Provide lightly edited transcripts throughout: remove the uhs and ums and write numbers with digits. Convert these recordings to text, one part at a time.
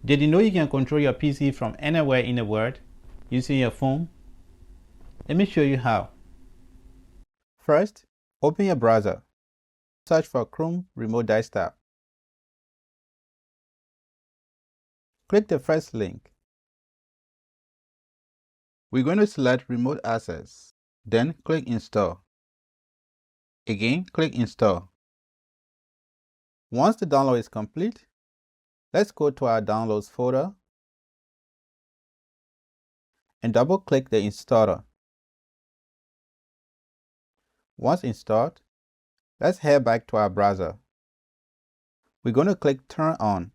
Did you know you can control your PC from anywhere in the world using your phone? Let me show you how. First, open your browser. Search for Chrome Remote Desktop. Click the first link. We're going to select Remote Access. Then click Install. Again, click Install. Once the download is complete, let's go to our Downloads folder and double-click the installer. Once installed, let's head back to our browser. We're going to click Turn On.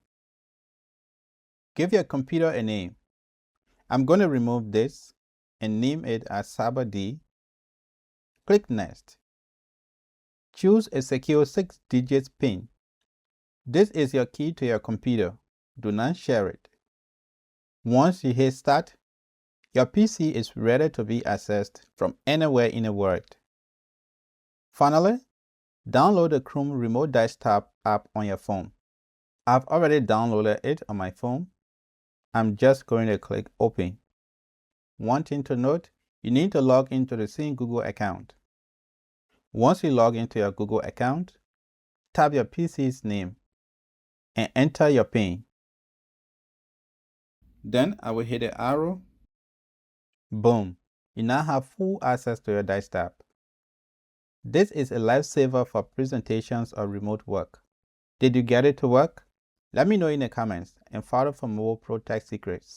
Give your computer a name. I'm going to remove this and name it as CyberD. Click Next. Choose a secure 6-digit PIN. This is your key to your computer. Do not share it. Once you hit Start, your PC is ready to be accessed from anywhere in the world. Finally, download the Chrome Remote Desktop app on your phone. I've already downloaded it on my phone. I'm just going to click Open. One thing to note, you need to log into the same Google account. Once you log into your Google account, tap your PC's name and enter your PIN. Then I will hit the arrow. Boom! You now have full access to your desktop. This is a lifesaver for presentations or remote work. Did you get it to work? Let me know in the comments and follow for more pro tech secrets.